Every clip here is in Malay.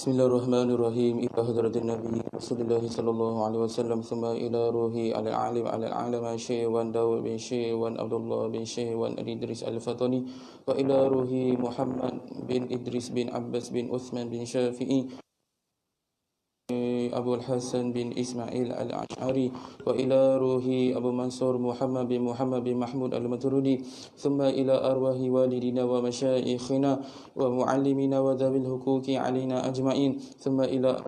Bismillahirrahmanirrahim. Ila hadratin Nabi Rasulullah sallallahu alaihi wasallam, thumma ila ruhi al-alim al-alam Syaiwan Dawud bin Syaiwan Abdullah bin Syaiwan Idris Al-Fatani, wa ila ruhi Muhammad bin Idris bin Abbas bin Uthman bin Syafi'i Abu Hasan bin Ismail Al-Ash'ari, wa ila ruhi Abu Mansur Muhammad bin Mahmud Al-Maturidi, thumma ila arwahi walidina wa masyayikhina wa muallimina wa dhabil huquqi alaina ajma'in, thumma ila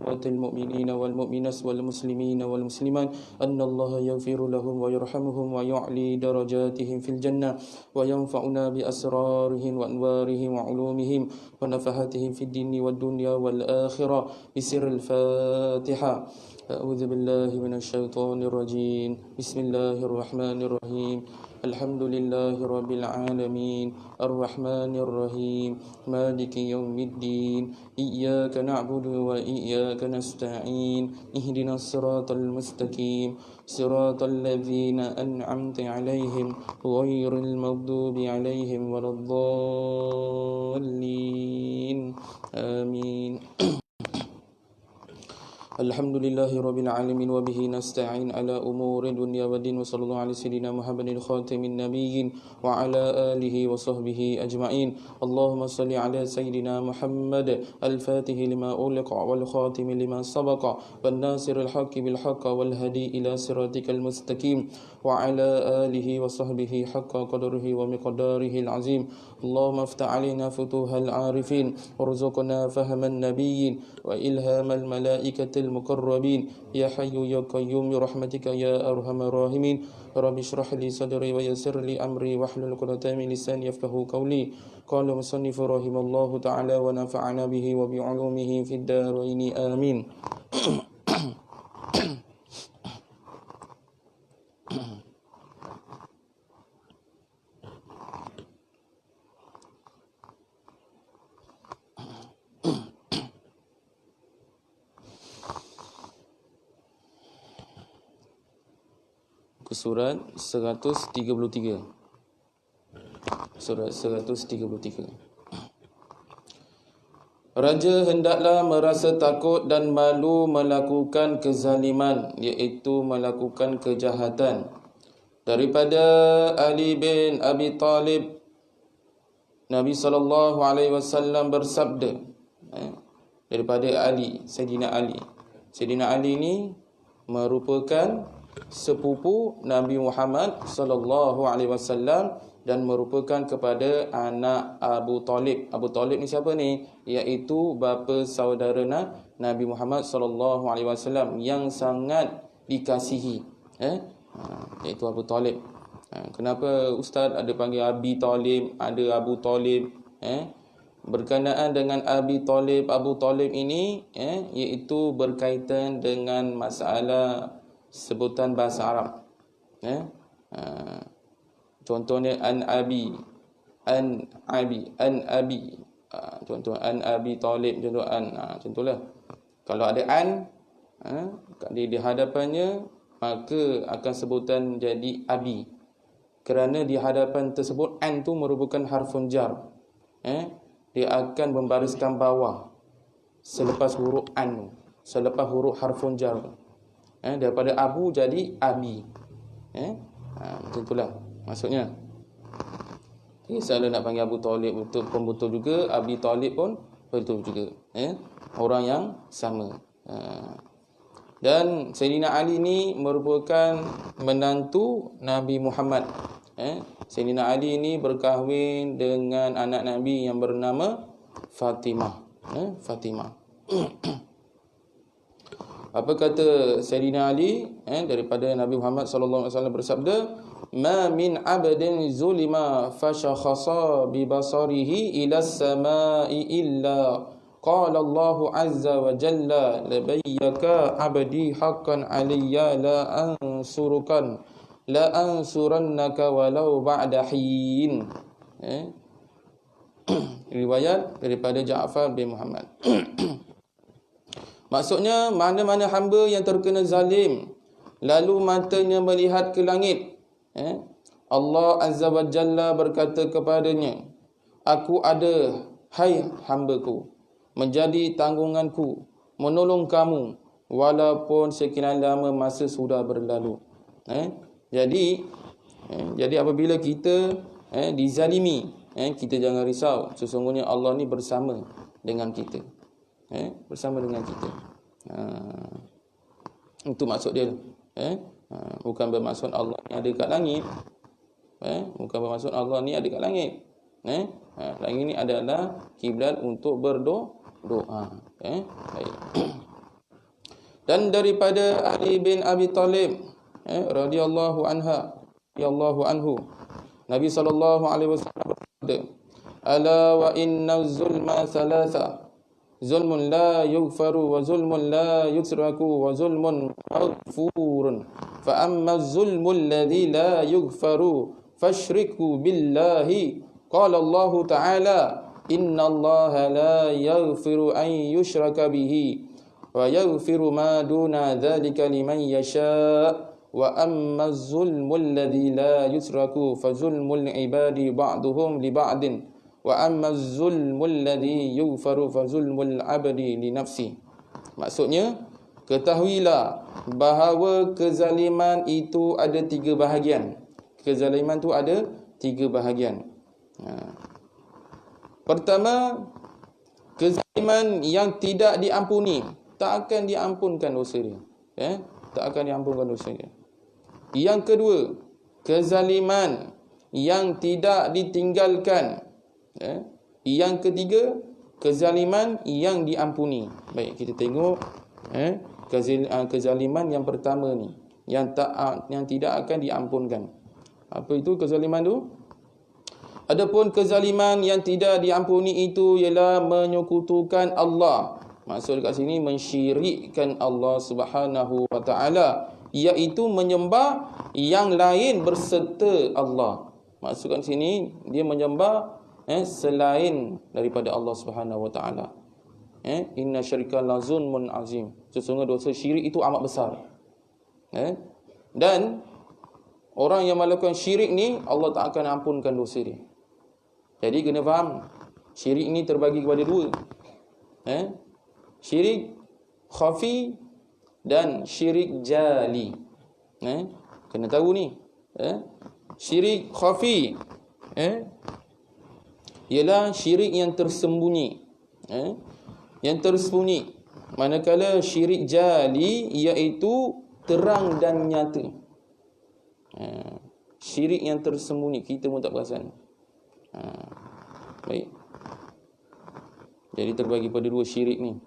المؤمنين والمؤمنات والمسلمين والمسلمات أن الله يغفر لهم ويرحمهم ويعلي درجاتهم في الجنة وينفعنا بأسرارهم وأنوارهم وعلومهم ونفحاتهم في الدين والدنيا والآخرة بسر الفاتحة. أعوذ بالله من الشيطان الرجيم. بسم الله الرحمن الرحيم. الحمد لله رب العالمين الرحمن الرحيم مالك يوم الدين إياك نعبد وإياك نستعين اهدنا الصراط المستقيم صراط الذين أنعمت عليهم غير المغضوب عليهم ولا الضالين آمين. Alhamdulillahi rabbil alamin wa bihi nasta'in ala umuri dunya wa din, wa sallallahu ala sayyidina Muhammadin khatamin nabiyyin wa ala alihi wa sahbihi ajma'in. Allahumma salli ala sayyidina Muhammad al-fatihi lima uliqa wal khatimi lima sabaqa wan nasiril haqqi bil haqq wal hadi ila siratikal mustaqim wa ala alihi wa sahbihi haqqa qadrihi wa miqdarihi al-azim. Allahumma iftah alaina futuhal arifin warzuqna fahman nabiyyin wa ilhamal malaikatil المقربين يا حي يا قيوم برحمتك يا أرحم الراحمين. رب اشرح لي صدري ويسر لي أمري واحلل عقدة من لساني يفقهوا قولي. قال المصنف رحمه الله تعالى ونفعنا به وبعلومه في الدارين آمين. Ke surat 133. Surat 133. Raja hendaklah merasa takut dan malu melakukan kezaliman, iaitu melakukan kejahatan. Daripada Ali bin Abi Talib, Nabi SAW bersabda, daripada Ali, Sayyidina Ali. Sayyidina Ali ini merupakan sepupu Nabi Muhammad sallallahu alaihi wasallam dan merupakan kepada anak Abu Talib. Abu Talib ni siapa ni? Iaitu bapa saudara Nabi Muhammad sallallahu alaihi wasallam yang sangat dikasihi. Iaitu Abu Talib. Kenapa ustaz ada panggil Abi Talib, ada Abu Talib? Berkenaan dengan Abi Talib, Abu Talib ini iaitu berkaitan dengan masalah sebutan bahasa Arab. Contohnya an abi. Contoh an Abi Talib, contoh an. Contohlah. Kalau ada an di hadapannya, maka akan sebutan jadi abi. Kerana di hadapan tersebut an tu merupakan harfun jar. Dia akan membariskan bawah selepas huruf an, selepas huruf harfun jar. Daripada abu jadi abi. Macam itulah maksudnya. Salah nak panggil Abu Talib betul juga, Abi Talib pun betul juga. Orang yang sama. Dan Sayyidina Ali ni merupakan menantu Nabi Muhammad. Sayyidina Ali ni berkahwin dengan anak Nabi yang bernama Fatimah. Fatimah. Apa kata Sayyidina Ali daripada Nabi Muhammad sallallahu alaihi wasallam bersabda, "Ma min 'abdin zulima fashakhasa bi basarihi ila as-sama'i illa qala Allahu 'azza wa jalla labayyaka 'abdi haqqan 'alayya la ansurannaka walau ba'da hin." Riwayat daripada Ja'far bin Muhammad. Maksudnya, mana-mana hamba yang terkena zalim, lalu matanya melihat ke langit, Allah Azza wa Jalla berkata kepadanya, "Aku ada, hai hambaku, menjadi tanggunganku menolong kamu walaupun sekian lama masa sudah berlalu. Jadi apabila kita dizalimi, kita jangan risau. Sesungguhnya Allah ni bersama dengan kita. Bersama dengan kita. Itu maksud dia. Bukan bermaksud Allah ni ada kat langit. Bukan bermaksud Allah ni ada kat langit. Langit ni adalah kiblat untuk berdoa. Baik. Dan daripada Ali bin Abi Talib radhiyallahu anhu, Nabi sallallahu alaihi wasallam bersabda, "Ala wa inna zulma thalatha. Zulmun la yughfaru wa zulmun la yutraku wa zulmun maghfurun. Fa amma zulmul ladzi la yughfaru fashriku billahi. Qala Allah Ta'ala, inna Allah la yaghfiru an yushraka bihi wa yaghfiru ma duna dzalika liman yasha. Wa amma zulmul ladzi la yutraku fa zulmul ibadi ba'duhum li ba'din. Wa amma zulmul ladzi yughfaru fa zulmul abdi li nafsi." Maksudnya, ketahuilah bahawa kezaliman itu ada 3 bahagian. Kezaliman itu ada 3 bahagian. Pertama, kezaliman yang tidak diampuni, tak akan diampunkan dosa dia. Tak akan diampunkan dosa dia. Yang kedua, kezaliman yang tidak ditinggalkan. Yang ketiga, kezaliman yang diampuni. Baik, kita tengok kezaliman yang pertama ni, yang tidak akan diampunkan. Apa itu kezaliman tu? Adapun kezaliman yang tidak diampuni itu ialah menyekutukan Allah. Maksud kat sini mensyirikkan Allah Subhanahu wa taala, iaitu menyembah yang lain berserta Allah. Maksud kat sini dia menyembah selain daripada Allah Subhanahu wa taala. Inna syirka la zulmun azim. Sesungguhnya dosa syirik itu amat besar. Dan orang yang melakukan syirik ni, Allah tak akan ampunkan dosa dia. Jadi kena faham, syirik ni terbagi kepada 2. Syirik khafi dan syirik jali. Kena tahu ni. Syirik khafi ialah syirik yang tersembunyi. Yang tersembunyi. Manakala syirik jali iaitu terang dan nyata. Syirik yang tersembunyi, kita pun tak perasan. Baik. Jadi terbagi pada 2 syirik ni.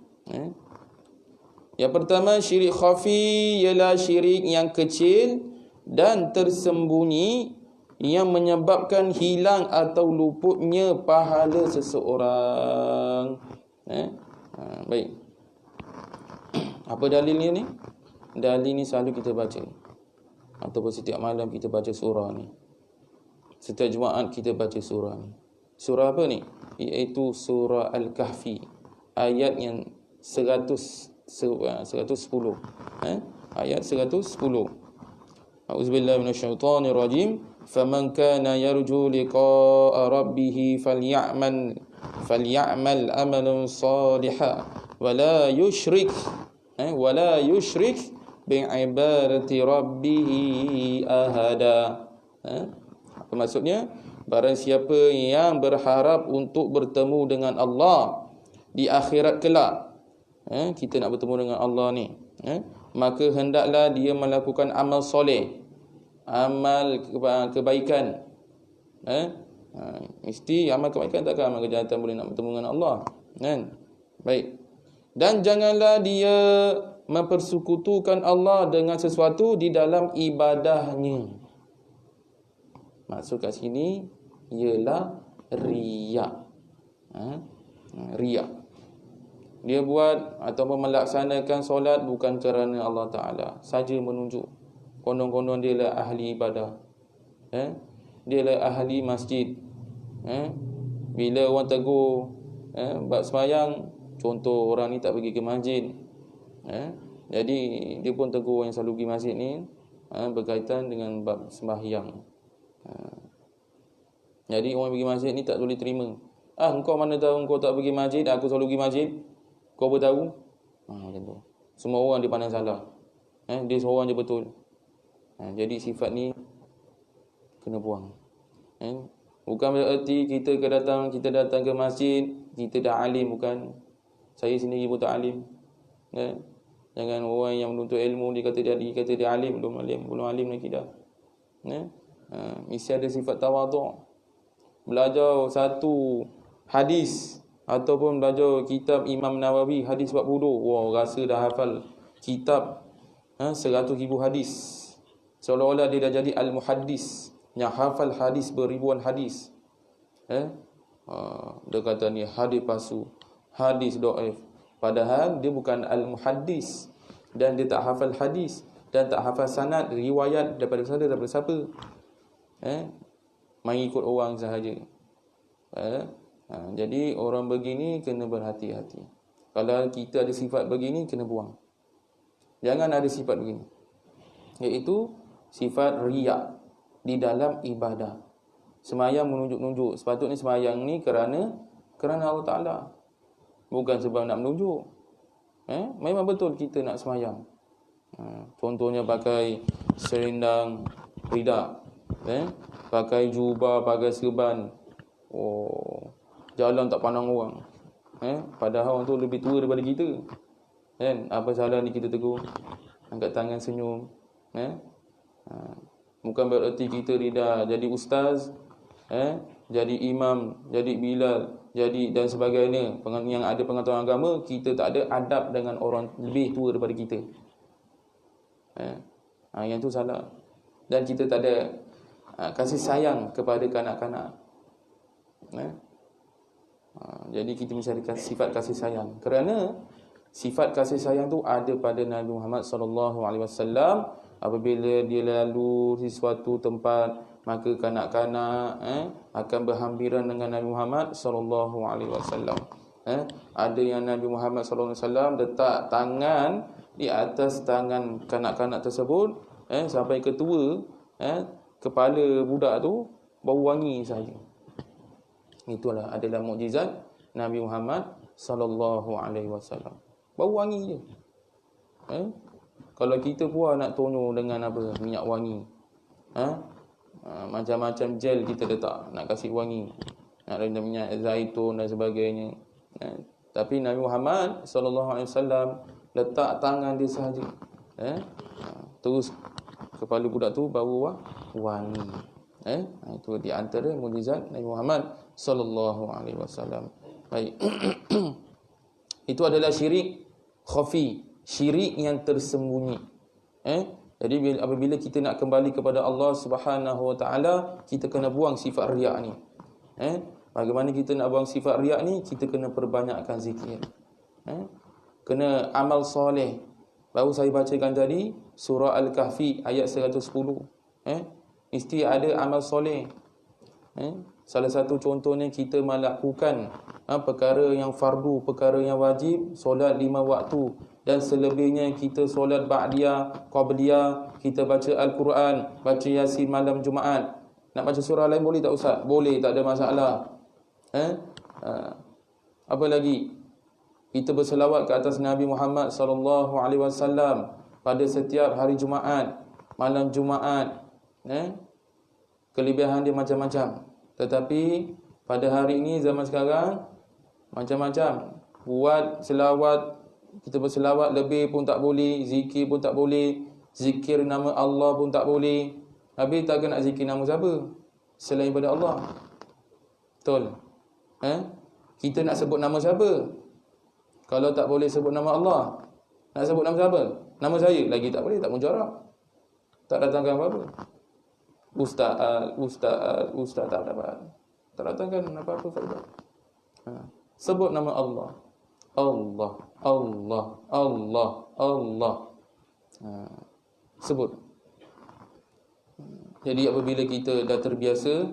Yang pertama, syirik khafi ialah syirik yang kecil dan tersembunyi yang menyebabkan hilang atau luputnya pahala seseorang. Baik. Apa dalilnya ni? Dalil ni selalu kita baca, ataupun setiap malam kita baca surah ni. Setiap Jumaat kita baca surah ni. Surah apa ni? Iaitu surah Al-Kahfi, ayat yang 110. Ayat 110. A'udzubillahi minasyaitonir rajim. Faman kana yarju liqa'a rabbih falyamal amalan salihan wala yusyrik bi'ibadati rabbih ahada. Apa maksudnya? Barang siapa yang berharap untuk bertemu dengan Allah di akhirat kelak, kita nak bertemu dengan Allah ni, maka hendaklah dia melakukan amal soleh, amal kebaikan. Mesti amal kebaikan, takkan amal kejahatan boleh nak bertemu dengan Allah, kan? Baik. Dan janganlah dia mempersekutukan Allah dengan sesuatu di dalam ibadahnya. Maksud kat sini ialah riak. Riak. Dia buat ataupun melaksanakan solat bukan kerana Allah Ta'ala, saja menunjuk konon-konon dia lah ahli ibadah. Dia lah ahli masjid. Bila orang tegur bab sembahyang, contoh orang ni tak pergi ke masjid, jadi dia pun tegur yang selalu pergi masjid ni berkaitan dengan bab sembahyang. Jadi orang pergi masjid ni tak boleh terima Engkau mana tahu engkau tak pergi masjid, aku selalu pergi masjid. Kau apa tahu? Macam tu. Semua orang dia pandang salah. Dia seorang je betul. Jadi sifat ni kena buang. Bukan bererti kita datang ke masjid, kita dah alim, bukan. Saya sendiri pun tak alim. Jangan orang yang menuntut ilmu dia kata dia alim, belum alim lagi dah. Mesti ada sifat tawaduk. Belajar satu hadis ataupun belajar kitab Imam Nawawi hadis 40, rasa dah hafal kitab 100,000 hadis. Seolah-olah dia dah jadi al-muhaddis, yang hafal hadis beribuan hadis. Dia kata ni hadis palsu, hadis dhaif. Padahal dia bukan al-muhaddis dan dia tak hafal hadis dan tak hafal sanad riwayat daripada siapa. Main ikut orang sahaja. Jadi orang begini kena berhati-hati. Kalau kita ada sifat begini, kena buang. Jangan ada sifat begini, iaitu sifat riak di dalam ibadah. Semayang menunjuk-nunjuk. Sepatutnya semayang ni kerana Allah Ta'ala, bukan sebab nak menunjuk. Memang betul kita nak semayang. Contohnya pakai selendang ridak, pakai jubah, pakai serban. Jalan tak pandang orang. Padahal orang tu lebih tua daripada kita. Apa salah ni kita tegur? Angkat tangan senyum. Bukan bererti kita dah jadi ustaz, jadi imam, jadi bilal, jadi dan sebagainya, yang ada pengetahuan agama, kita tak ada adab dengan orang lebih tua daripada kita. Yang tu salah. Dan kita tak ada kasih sayang kepada kanak-kanak. Jadi kita mesti ada sifat kasih sayang. Kerana sifat kasih sayang tu ada pada Nabi Muhammad SAW. Apabila dia lalu di suatu tempat, maka kanak-kanak akan berhampiran dengan Nabi Muhammad SAW. Ada yang Nabi Muhammad SAW letak tangan di atas tangan kanak-kanak tersebut, sampai ketua, kepala budak tu bau wangi saja. Itulah adalah mukjizat Nabi Muhammad SAW. Bau wangi je. Kalau kita pun nak tonyo dengan apa? Minyak wangi. Macam-macam gel kita letak, nak kasih wangi. Nak ada minyak zaitun dan sebagainya. Tapi Nabi Muhammad SAW letak tangan dia sahaja. Terus kepala budak tu bau wangi. Itu di antara mukjizat Nabi Muhammad SAW. Baik. Itu adalah syirik khafi, syirik yang tersembunyi. Jadi apabila kita nak kembali kepada Allah Subhanahu Wa Taala, kita kena buang sifat riak ni. Bagaimana kita nak buang sifat riak ni? Kita kena perbanyakkan zikir. Kena amal soleh. Baru saya bacakan tadi surah Al-Kahfi ayat 110. Mesti ada amal soleh. Salah satu contohnya kita melakukan perkara yang fardu, perkara yang wajib, solat 5 waktu, dan selebihnya kita solat ba'diyah, qabliyah, kita baca Al-Quran, baca Yasin malam Jumaat. Nak baca surah lain boleh tak Ustaz? Boleh, tak ada masalah. Apa lagi? Kita berselawat ke atas Nabi Muhammad SAW pada setiap hari Jumaat, malam Jumaat. Kelebihan dia macam-macam. Tetapi pada hari ini, zaman sekarang, macam-macam. Buat selawat, kita berselawat lebih pun tak boleh, zikir pun tak boleh, zikir nama Allah pun tak boleh. Habis tak nak zikir nama siapa selain daripada Allah? Betul? Kita nak sebut nama siapa? Kalau tak boleh sebut nama Allah, nak sebut nama siapa? Nama saya lagi tak boleh, tak mujarab. Tak datangkan apa-apa. Ustaz tak dapat. Tak datangkan apa-apa faedah. Sebut nama Allah. Allah, Allah, Allah, Allah. Sebut. Jadi apabila kita dah terbiasa,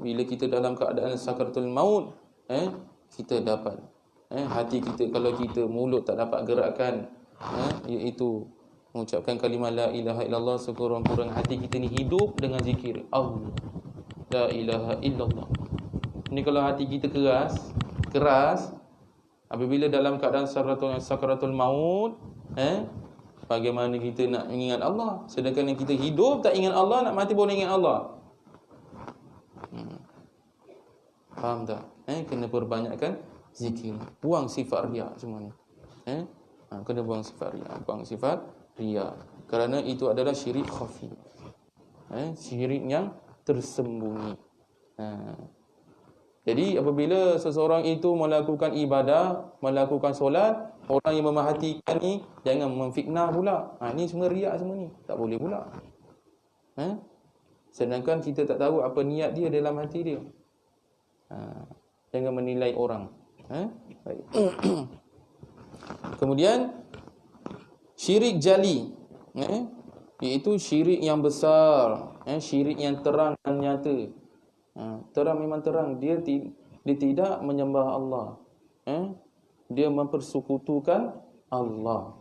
bila kita dalam keadaan sakaratul maut, kita dapat hati kita, kalau kita mulut tak dapat gerakkan, iaitu mengucapkan kalimah la ilaha illallah, sekurang-kurang hati kita ni hidup dengan zikir Allah, la ilaha illallah, Ni kalau hati kita keras, apabila dalam keadaan sakaratul maut, bagaimana kita nak ingat Allah? Sedangkan yang kita hidup tak ingat Allah, nak mati pun ingat Allah. Faham tak? Kena perbanyakkan zikir. Buang sifat riak semua ni. Kena buang sifat riak. Kerana itu adalah syirik khafi. Syirik yang tersembunyi. Jadi apabila seseorang itu melakukan ibadah, melakukan solat, orang yang memerhatikan ni jangan memfitnah pula. Ni semua riak semua ni. Tak boleh pula. Sedangkan kita tak tahu apa niat dia dalam hati dia. Jangan menilai orang. Baik. Kemudian syirik jali, iaitu syirik yang besar, syirik yang terang dan nyata. Terang memang terang, dia tidak menyembah Allah. Dia mempersekutukan Allah.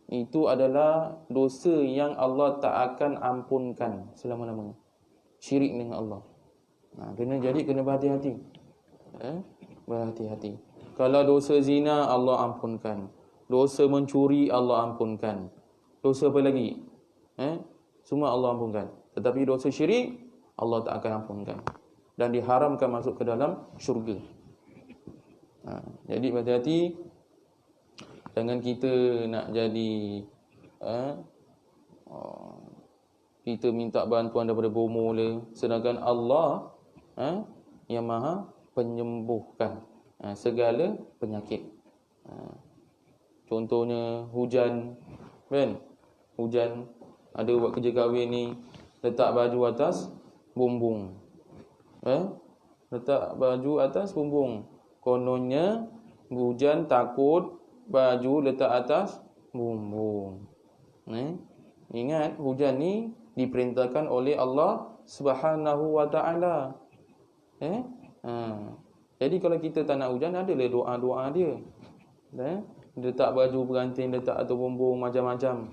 Itu adalah dosa yang Allah tak akan ampunkan selama-lamanya. Syirik dengan Allah. Kena berhati-hati. Berhati-hati. Kalau dosa zina, Allah ampunkan. Dosa mencuri, Allah ampunkan. Dosa apa lagi? Semua Allah ampunkan. Tetapi dosa syirik, Allah tak akan ampunkan. Dan diharamkan masuk ke dalam syurga. Jadi berhati-hati. Jangan kita nak jadi kita minta bantuan daripada bomoh le. Sedangkan Allah yang maha penyembuhkan segala penyakit. Contohnya hujan, kan? Hujan, ada buat kerja kahwin ni, letak baju atas bumbung. Letak baju atas bumbung. Kononnya hujan takut baju letak atas bumbung. Ingat, hujan ni diperintahkan oleh Allah Subhanahu wa ta'ala. Jadi kalau kita tak nak hujan, adalah doa-doa dia. Letak baju beranting, letak atas bumbung, macam-macam.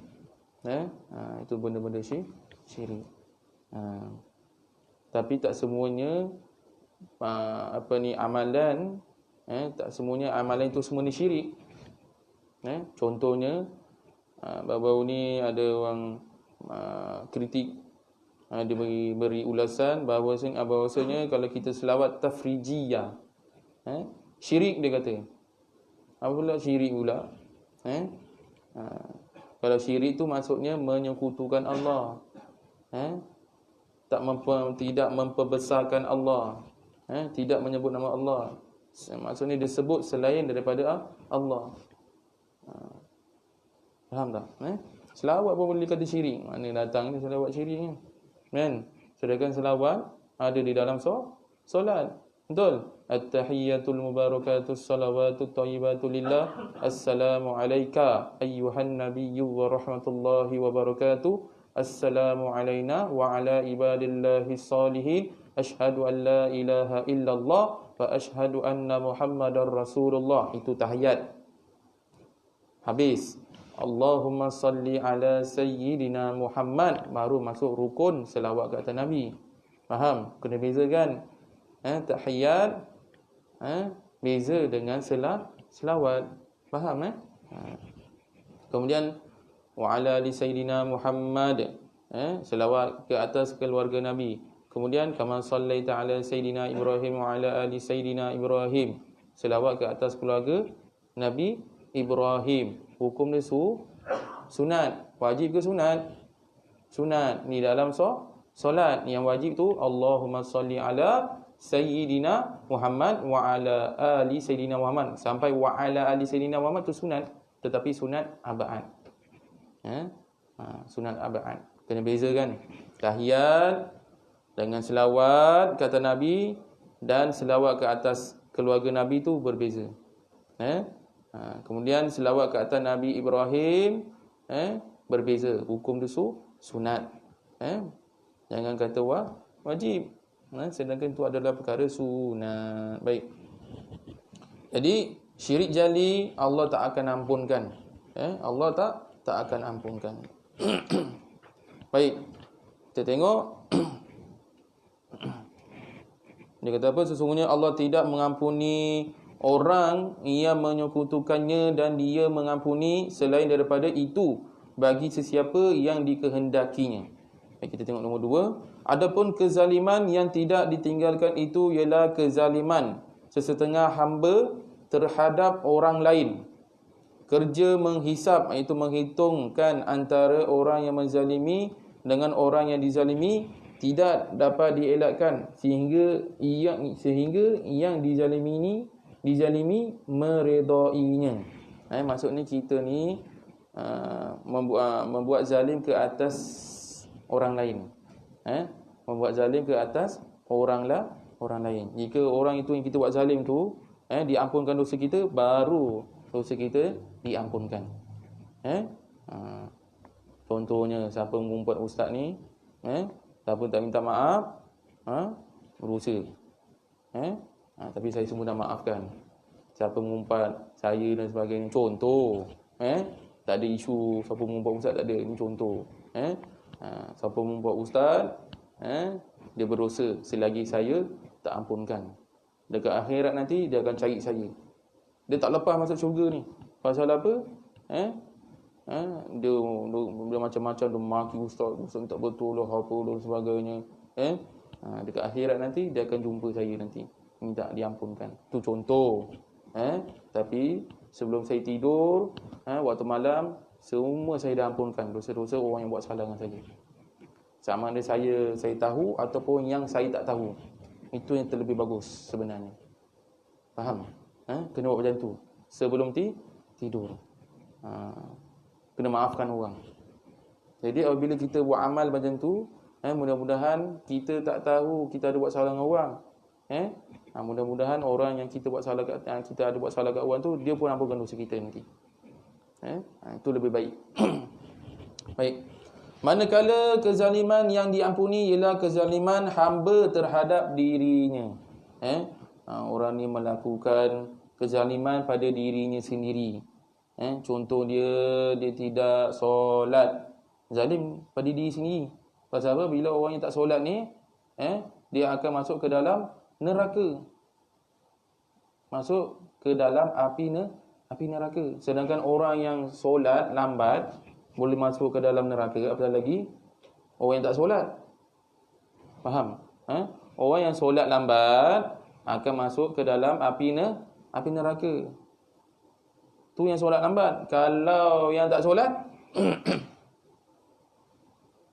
Itu benda-benda syirik. Tapi tak semuanya amalan, tak semuanya amalan itu semua ni syirik. Contohnya baru-baru ni ada orang kritik, dia beri ulasan bahawasanya kalau kita selawat tafrijiyah, syirik dia kata. Apa pula syirik pula? Kalau syirik tu maksudnya menyekutukan Allah. Tidak memperbesarkan Allah. Tidak menyebut nama Allah. Maksudnya disebut selain daripada Allah. Faham tak? Selawat pun boleh kata syirik. Mana datang ni selawat syirik ni? Kan? Sedangkan selawat ada di dalam solat. Betul? At-tahiyyatul mubarakatus salawatut thayyibatu lillah. Assalamu alayka ayyuhan nabiyyu wa rahmatullahi wa barakatuh. Assalamu alayna wa ala ibadillahi salihin. Ashhadu an la ilaha illallah wa ashhadu anna Muhammadar Rasulullah. Itu tahiyat. Habis. Allahumma salli ala sayyidina Muhammad. Baru masuk rukun selawat ke atas Nabi. Faham? Kena bezakan. Tahiyat beza dengan selawat. Faham? Kemudian wa ala ali sayyidina Muhammad, selawat ke atas keluarga Nabi. Kemudian kama sallaita ala sayyidina Ibrahim wa ala ali sayyidina Ibrahim, selawat ke atas keluarga Nabi Ibrahim. Hukum dia sunat. Wajib ke sunat? Sunat. Ni dalam solat. Yang wajib tu Allahumma salli ala sayyidina Muhammad wa ala ali sayyidina Muhammad. Sampai wa ala ali sayyidina Muhammad tu sunat. Tetapi sunat abad. Sunat abad. Kena bezakan. Tahiyat dengan selawat kata Nabi dan selawat ke atas keluarga Nabi tu berbeza. Kemudian selawat ke atas Nabi Ibrahim berbeza. Hukum dia sunat. Jangan kata wajib. Sedangkan itu adalah perkara sunat. Baik. Jadi syirik jali Allah tak akan ampunkan. Allah tak akan ampunkan. Baik. Kita tengok Dia kata apa? Sesungguhnya Allah tidak mengampuni orang yang menyekutukannya dan dia mengampuni selain daripada itu bagi sesiapa yang dikehendakinya. Baik, kita tengok nombor 2. Adapun kezaliman yang tidak ditinggalkan itu ialah kezaliman sesetengah hamba terhadap orang lain. Kerja menghisap, iaitu menghitungkan antara orang yang menzalimi dengan orang yang dizalimi tidak dapat dielakkan sehingga yang dizalimi meredainya. Maksudnya kita ni membuat zalim ke atas orang lain. Membuat zalim ke atas orang lain. Jika orang itu yang kita buat zalim tu diampunkan dosa kita, baru dosa kita diampunkan. Contohnya siapa mengumpat ustaz ni, siapa tak minta maaf, berdosa. Tapi saya semua dah maafkan. Siapa mengumpat saya dan sebagainya, contoh. Tak ada isu siapa mengumpat ustaz, tak ada. Ini contoh. Siapa mengumpat ustaz, dia berdosa selagi saya tak ampunkan. Dekat akhirat nanti dia akan cari saya. Dia tak lepas masuk syurga ni. Pasal apa? Dia macam-macam, dia maki ustaz tak betul lah, apa dan sebagainya. Dekat akhirat nanti dia akan jumpa saya nanti, minta diampunkan. Tu contoh. Tapi sebelum saya tidur, waktu malam, semua saya dah ampunkan dosa-dosa orang yang buat salah dengan saya. Sama ada saya tahu ataupun yang saya tak tahu. Itu yang terlebih bagus sebenarnya. Faham? Kena buat macam tu sebelum tidur. Kena maafkan orang. Jadi apabila kita buat amal macam tu, mudah-mudahan kita tak tahu kita ada buat salah dengan orang. Mudah-mudahan orang yang kita ada buat salah kat orang tu, dia pun ampunkan dosa kita nanti. Itu lebih baik. Baik. Manakala kezaliman yang diampuni ialah kezaliman hamba terhadap dirinya. Orang ni melakukan kezaliman pada dirinya sendiri. Contoh dia tidak solat, zalim pada diri sendiri. Pasal apa? Bila orang yang tak solat ni, dia akan masuk ke dalam neraka. Masuk ke dalam api neraka. Sedangkan orang yang solat lambat boleh masuk ke dalam neraka. Apatah lagi orang yang tak solat. Faham? Orang yang solat lambat akan masuk ke dalam api neraka. Tu yang solat lambat. Kalau yang tak solat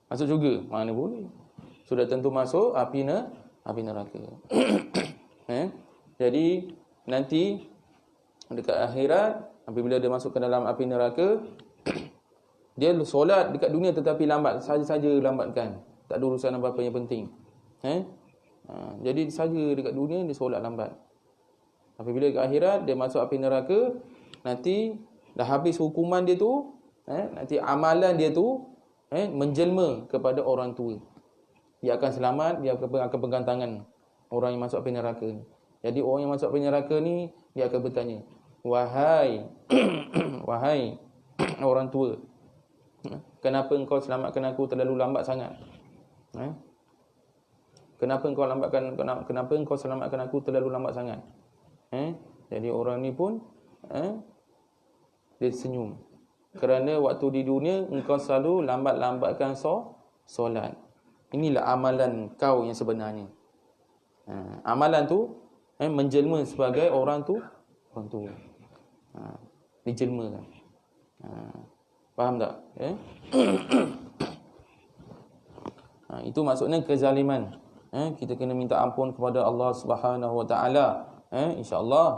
masuk syurga, mana boleh. Sudah tentu masuk api neraka. Jadi nanti dekat akhirat, apabila dia masuk ke dalam api neraka, dia solat dekat dunia tetapi lambat, saja-saja lambatkan. Tak ada urusan apa-apa yang penting. Jadi saja dekat dunia dia solat lambat. Apabila dekat akhirat dia masuk api neraka, nanti dah habis hukuman dia tu, nanti amalan dia tu menjelma kepada orang tua. Dia akan selamat, dia akan pegang tangan orang yang masuk api neraka ni. Jadi orang yang masuk api neraka ni, dia akan bertanya, wahai orang tua, kenapa engkau selamatkan aku terlalu lambat sangat? Kenapa engkau selamatkan aku terlalu lambat sangat? Jadi orang ni pun dia senyum. Kerana waktu di dunia engkau selalu lambat-lambatkan solat. Inilah amalan kau yang sebenarnya. Amalan tu menjelma sebagai orang tua. Dijelmakan. Faham tak? Itu maksudnya kezaliman. Kita kena minta ampun kepada Allah Subhanahu Wa Taala. InsyaAllah.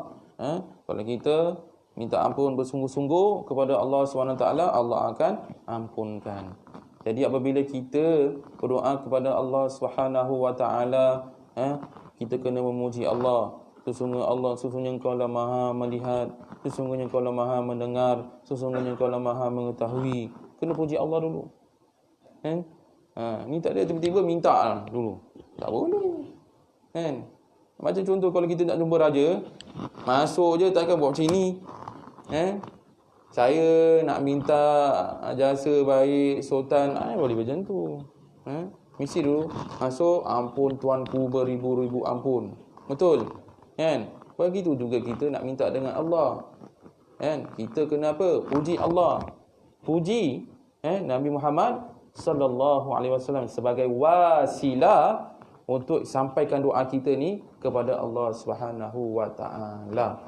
Kalau kita minta ampun bersungguh-sungguh kepada Allah Subhanahu Wa Taala, Allah akan ampunkan. Jadi apabila kita berdoa kepada Allah Subhanahu Wa Taala, kita kena memuji Allah. Sesungguhnya Engkau lah Maha melihat, sesungguhnya Engkau lah Maha mendengar, sesungguhnya Engkau lah Maha mengetahui. Kena puji Allah dulu. Ni tak ada tiba-tiba minta dulu. Tak boleh. Macam contoh kalau kita nak jumpa raja, masuk je takkan buat macam ni. Saya nak minta jasa baik sultan, boleh macam tu. Mesti dulu masuk ampun tuanku beribu-ribu ampun. Betul? Kan? Begitu juga kita nak minta dengan Allah. Kan? Kita kena apa? Puji Allah. Puji Nabi Muhammad sallallahu alaihi wasallam sebagai wasilah untuk sampaikan doa kita ni kepada Allah Subhanahu wa taala.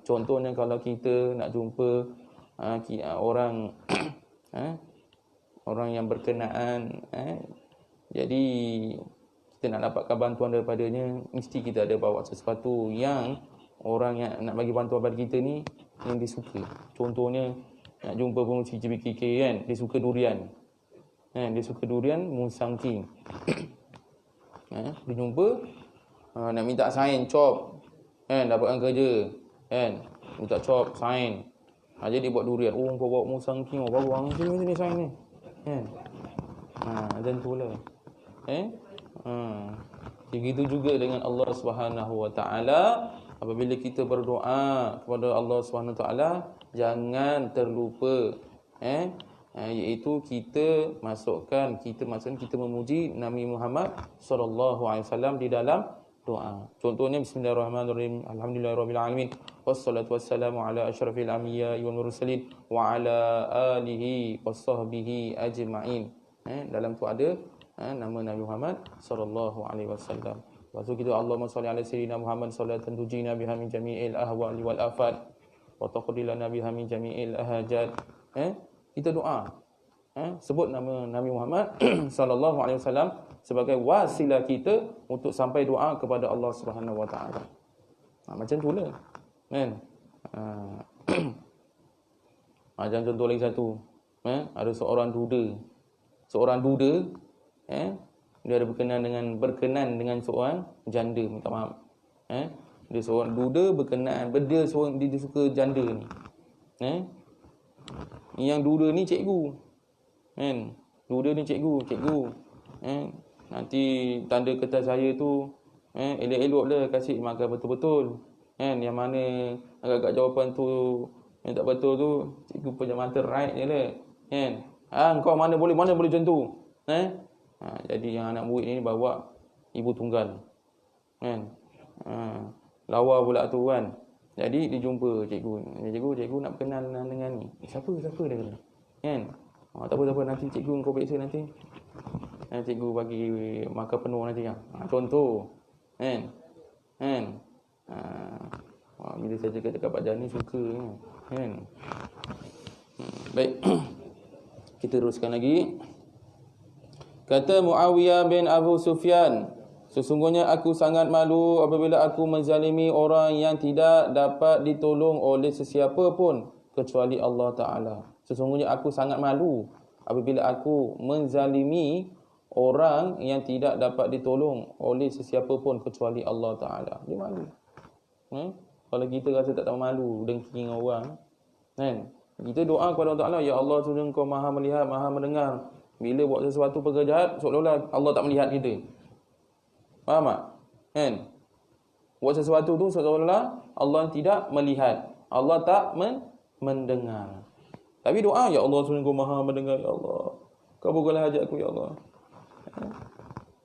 Contohnya kalau kita nak jumpa orang orang yang berkenaan, jadi kita nak dapatkan bantuan daripadanya, mesti kita ada bawa sesuatu yang orang yang nak bagi bantuan pada kita ni yang dia suka. Contohnya nak jumpa pengurusi JBKK kan, dia suka durian. Dia suka durian Musang King. Dia jumpa nak minta sign chop, dapatkan kerja, minta chop sign. Jadi dia buat durian. Oh, kau bawa Musang King, bawa sini sign ni. Macam tu lah. Begitu juga dengan Allah Subhanahu wa taala. Apabila kita berdoa kepada Allah Subhanahu wa taala, jangan terlupa iaitu kita maksudkan kita memuji Nabi Muhammad sallallahu alaihi wasallam di dalam doa. Contohnya bismillahirrahmanirrahim, alhamdulillahirabbil alamin, wassalatu wassalamu ala asyrafil anbiya'i wal mursalin wa ala alihi washabbihi ajma'in. Dalam tu ada nama Nabi Muhammad sallallahu alaihi wasallam. Lepas tu kita Allahumma shalli ala sayyidina Muhammad salatan tujina biha min jami'il ahwali wal afat wa taqdi lana biha min jami'il ahajat. Kita doa. Sebut nama Nabi Muhammad sallallahu alaihi wasallam sebagai wasilah kita untuk sampai doa kepada Allah Subhanahu wa taala. Macam tu lah. Kan? Macam contoh lagi satu. Ada seorang duda. Dia ada berkenan dengan seorang janda, minta maaf. Dia seorang duda berkenan, dia suka janda ni. Yang duda ni cikgu. Duda ni cikgu. Nanti tanda kertas saya tu elok-eloklah kasih makan betul-betul. Yang mana agak-agak jawapan tu yang tak betul tu, cikgu punya mata right je lah. Kau mana boleh macam tu. Jadi yang anak murid ni bawa ibu tunggal. Lawa pula tu kan. Jadi dia jumpa cikgu nak berkenal dengan ni. Siapa dia kata. Tak apa nanti cikgu kau periksa nanti. Cikgu bagi makan penuh nanti kan. Contoh. Bila saya cakap Pak Jani suka kan. Baik. Kita teruskan lagi. Kata Muawiyah bin Abu Sufyan, sesungguhnya aku sangat malu apabila aku menzalimi orang yang tidak dapat ditolong oleh sesiapa pun kecuali Allah Ta'ala. Sesungguhnya aku sangat malu apabila aku menzalimi orang yang tidak dapat ditolong oleh sesiapa pun kecuali Allah Ta'ala. Dia malu. Kalau kita rasa tak tahu malu dengki dengan orang, kita doa kepada Allah Ta'ala, ya Allah, sesungguhnya Engkau maha melihat, maha mendengar. Bila buat sesuatu perkara jahat, seolah-olah Allah tak melihat kita. Faham tak? Buat sesuatu tu seolah-olah Allah tidak melihat, Allah tak mendengar. Tapi doa, ya Allah, sesungguhnya Engkau maha mendengar, ya Allah, kabulkanlah hajatku, ya Allah.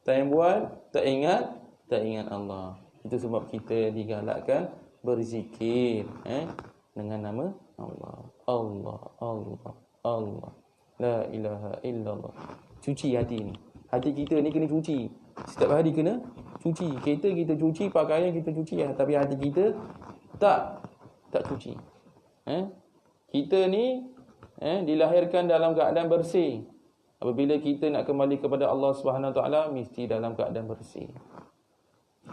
Tak yang buat, tak ingat Allah. Itu sebab kita digalakkan berzikir dengan nama Allah. La ilaha illallah. Cuci hati ni. Hati kita ni kena cuci. Setiap hari kena cuci. Kereta kita cuci, pakaian kita cuci, tapi hati kita tak cuci. Kita ni dilahirkan dalam keadaan bersih. Apabila kita nak kembali kepada Allah Subhanahu Wa Taala, mesti dalam keadaan bersih.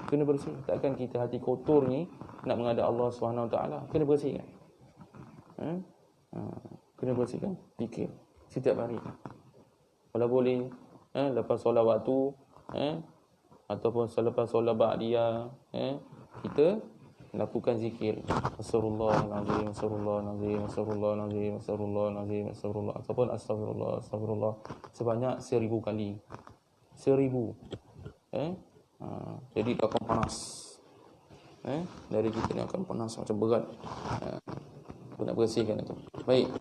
Kena bersih. Takkan kita hati kotor ni nak menghadap Allah Subhanahu Wa Taala. Kena bersihkan. Kena bersihkan fikir setiap hari. Kalau boleh lepas solat waktu ataupun selepas solat ba'diyah, kita lakukan zikir Astagfirullahalazim, Astagfirullahalazim, Astagfirullahalazim, Astagfirullahalazim, Astagfirullah, ataupun Astagfirullah sebanyak 1000 kali. 1000. Jadi dia akan panas. Dari kita ni akan panas macam berat. Nak bersihkan itu. Baik.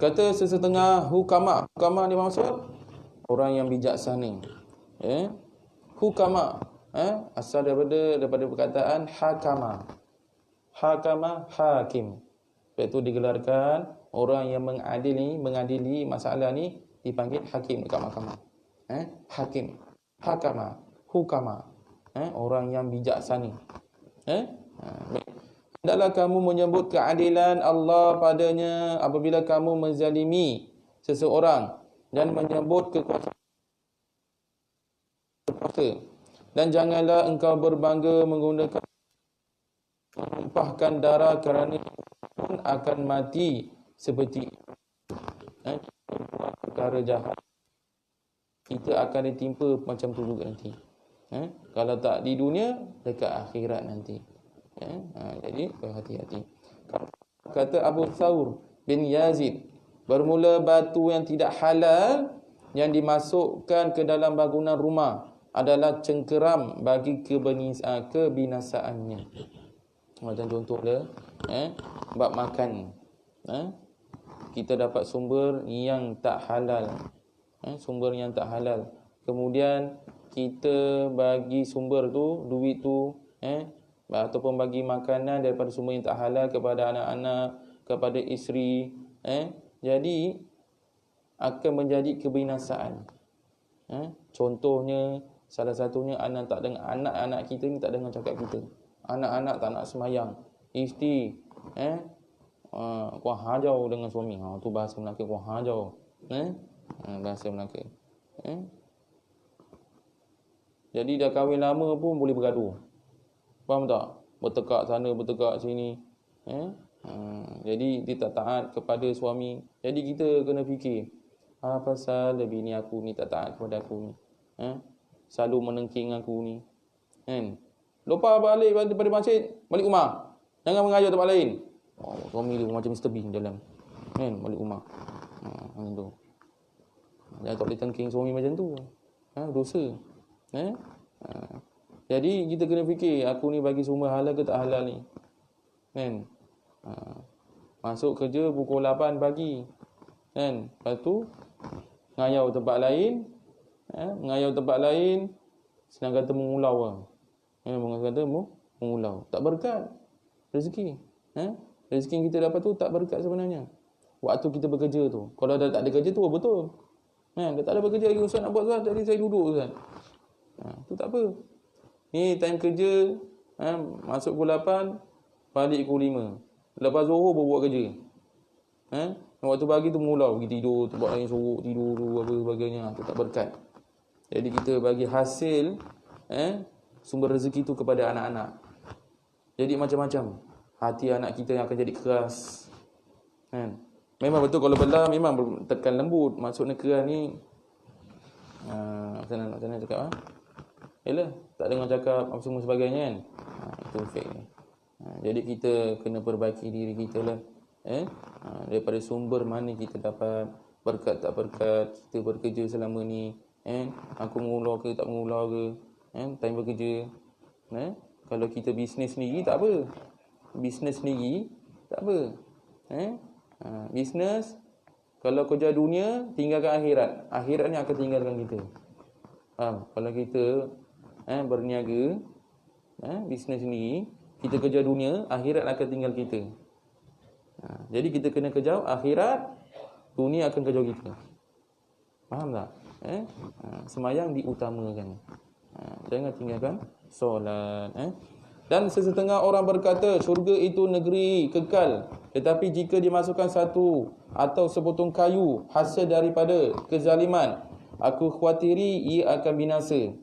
Kata sesetengah hukama ni maksud orang yang bijaksana. Hukama, asal daripada perkataan hakama. Hakama, hakim. Iaitu digelarkan orang yang mengadili masalah ni dipanggil hakim dekat mahkamah. Hakim, hakama, hukama. Orang yang bijaksana. Hendaklah kamu menyebut keadilan Allah padanya apabila kamu menzalimi seseorang dan menyebut kekuasaan. Dan janganlah engkau berbangga menggunakan menumpahkan darah kerana pun akan mati seperti perkara jahat. Kita akan ditimpa macam tu juga nanti. Kalau tak di dunia, dekat akhirat nanti. Jadi berhati-hati. Kata Abu Thawr bin Yazid, bermula batu yang tidak halal yang dimasukkan ke dalam bangunan rumah adalah cengkeram bagi kebinasaannya. Macam contohlah, bab makan. Kita dapat sumber yang tak halal. Sumber yang tak halal. Kemudian kita bagi sumber tu, duit tu, ataupun bagi makanan daripada sumber yang tak halal kepada anak-anak, kepada isteri, jadi akan menjadi kebinasaan. Contohnya, salah satunya anak-anak kita ni tak dengar cakap kita. Anak-anak tak nak semayang. Isteri kuah hajau dengan suami. Tu bahasa Melaka, kuah hajau. Bahasa Melaka. Jadi dah kahwin lama pun boleh bergaduh. Faham tak? Bertekak sana, bertekak sini. Jadi dia tak taat kepada suami. Jadi kita kena fikir, apa pasal bini aku ni tak taat kepada aku ni? Selalu menengking aku ni. Lupa balik daripada masjid, balik rumah. Jangan mengayuh tempat lain. Suami dia macam Mr. Bean dalam. Balik rumah. Macam tu. Jangan tak boleh tengking suami macam tu. Dosa. Jadi kita kena fikir, aku ni bagi sumber halal ke tak halal ni. Masuk kerja pukul 8 pagi. Lepas tu ngayau tempat lain. Ngayau tempat lain, senang kata mengulau lah. Senang kata mengulau. Tak berkat rezeki. Rezeki yang kita dapat tu tak berkat sebenarnya. Waktu kita bekerja tu. Kalau dah tak ada kerja tu betul. Dah tak ada bekerja lagi, Ustaz nak buat Ustaz, jadi saya duduk Ustaz. Tu tak apa. Ni time kerja, masuk pukul 8, balik pukul 5. Lepas Zuhur baru buat kerja. Waktu pagi tu mengulau, pergi tidur, tempat lain sorok, tidur tu, apa sebagainya. Tu tak berkat. Jadi kita bagi hasil sumber rezeki tu kepada anak-anak. Jadi macam-macam. Hati anak kita yang akan jadi keras. Memang betul kalau belah memang tekan lembut. Maksudnya keras ni macam mana cakap Yalah, tak dengar cakap apa semua sebagainya kan. Itu fake ni. Jadi kita kena perbaiki diri kita lah. Daripada sumber mana kita dapat berkat tak berkat kita bekerja selama ni. Aku mengular ke tak mengular ke, time bekerja. Kalau kita bisnes sendiri tak apa. Bisnes sendiri tak apa. Bisnes, kalau kerja dunia tinggalkan akhirat. Akhirat ni akan tinggalkan kita. Kalau kita berniaga, bisnes sendiri, kita kerja dunia, akhirat akan tinggal kita. Jadi kita kena kejar akhirat, dunia akan kejar kita. Faham tak? Semayang diutamakan. Jangan tinggalkan solat. Dan sesetengah orang berkata, syurga itu negeri kekal. Tetapi jika dimasukkan satu atau sepotong kayu hasil daripada kezaliman, aku khawatiri ia akan binasa.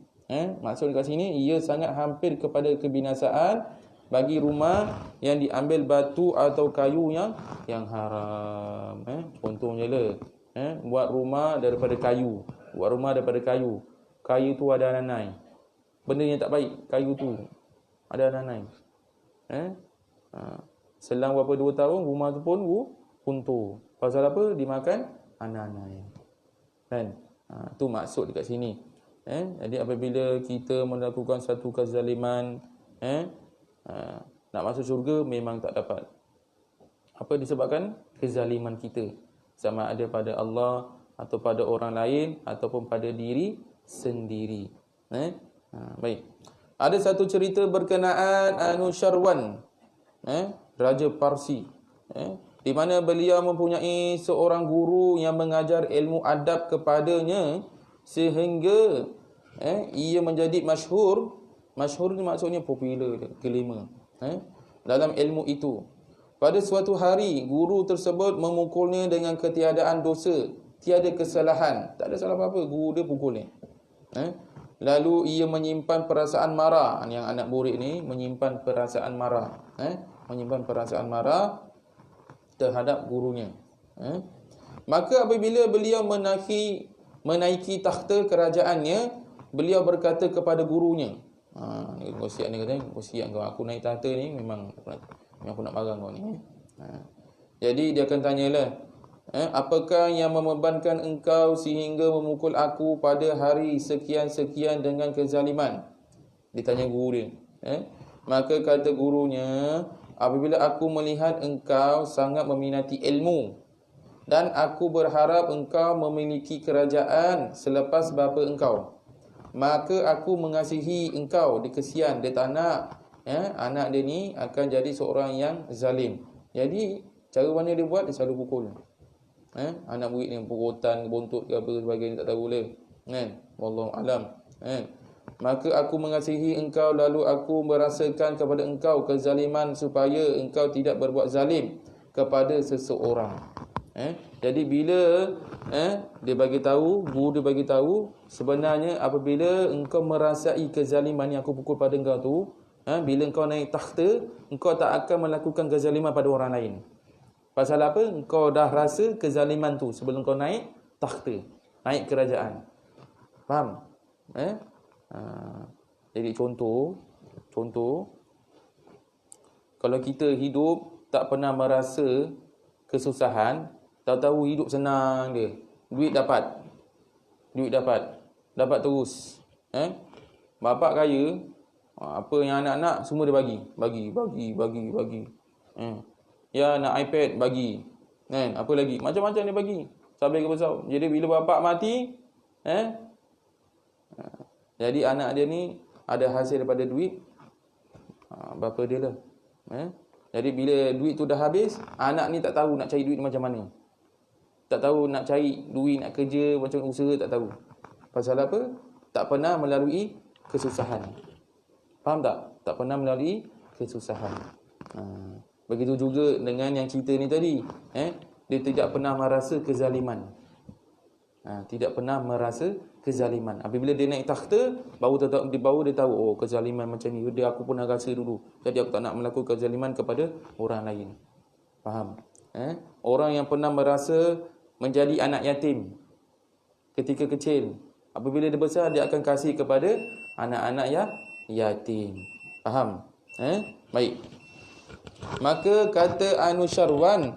Maksud kat sini, ia sangat hampir kepada kebinasaan bagi rumah yang diambil batu atau kayu yang haram. Contohnya lah, buat rumah daripada kayu. Buat rumah daripada kayu. Kayu tu ada nanai. Benda yang tak baik, kayu tu ada nanai. Selang berapa 2 tahun, rumah tu pun runtuh. Pasal apa? Dimakan nanai. Kan? Tu maksud dekat sini. Jadi apabila kita melakukan satu kezaliman, nak masuk syurga memang tak dapat. Apa disebabkan? Kezaliman kita. Sama ada pada Allah atau pada orang lain ataupun pada diri sendiri. Baik. Ada satu cerita berkenaan Anushirwan, Raja Parsi, di mana beliau mempunyai seorang guru yang mengajar ilmu adab kepadanya sehingga ia menjadi masyhur. Masyhur ni maksudnya popular, gelima dalam ilmu itu. Pada suatu hari, guru tersebut memukulnya dengan ketiadaan dosa, tiada kesalahan, tak ada salah apa-apa, guru dia pukul ni. Lalu ia menyimpan perasaan marah. Yang anak murid ni menyimpan perasaan marah, menyimpan perasaan marah terhadap gurunya. Maka apabila beliau menaiki takhta kerajaannya, beliau berkata kepada gurunya, wasiat ni kata, wasiat kau, aku naik takhta ni memang aku nak marah kau ni. Jadi dia akan tanyalah, apakah yang membebankan engkau sehingga memukul aku pada hari sekian-sekian dengan kezaliman? Ditanya guru dia. Maka kata gurunya, apabila aku melihat engkau sangat meminati ilmu dan aku berharap engkau memiliki kerajaan selepas bapa engkau, maka aku mengasihi engkau. Dia kesian, dia tak nak anak dia ni akan jadi seorang yang zalim. Jadi cara mana dia buat? Dia selalu pukul. Anak murid ni pukutan, buntut ke apa sebagainya, tak tahu boleh. Wallahu alam. Maka aku mengasihi engkau, lalu aku merasakan kepada engkau kezaliman supaya engkau tidak berbuat zalim kepada seseorang. Jadi bila dia bagi tahu, guru dia bagi tahu, sebenarnya apabila engkau merasai kezaliman yang aku pukul pada engkau tu, bila engkau naik takhta, engkau tak akan melakukan kezaliman pada orang lain. Pasal apa? Engkau dah rasa kezaliman tu sebelum kau naik takhta, naik kerajaan. Faham? Jadi contoh, kalau kita hidup tak pernah merasa kesusahan, tahu-tahu hidup senang dia, duit dapat terus. Bapak kaya, apa yang anak-anak semua dia bagi. Ya, nak iPad bagi. Apa lagi? Macam-macam dia bagi. Sampai ke besar. Jadi bila bapak mati, jadi anak dia ni ada hasil daripada duit bapa dia lah. Jadi bila duit tu dah habis, anak ni tak tahu nak cari duit macam mana. Tak tahu nak cari duit, nak kerja, macam usaha, tak tahu. Pasal apa? Tak pernah melalui kesusahan. Faham tak? Tak pernah melalui kesusahan. Begitu juga dengan yang cerita ni tadi. Dia tidak pernah merasa kezaliman. Tidak pernah merasa kezaliman. Apabila dia naik takhta, baru dia tahu, oh, kezaliman macam ni. Aku pernah rasa dulu. Jadi aku tak nak melakukan kezaliman kepada orang lain. Faham? Orang yang pernah merasa menjadi anak yatim ketika kecil, apabila dia besar, dia akan kasih kepada anak-anak yang yatim. Faham? Baik. Maka kata Anushirwan,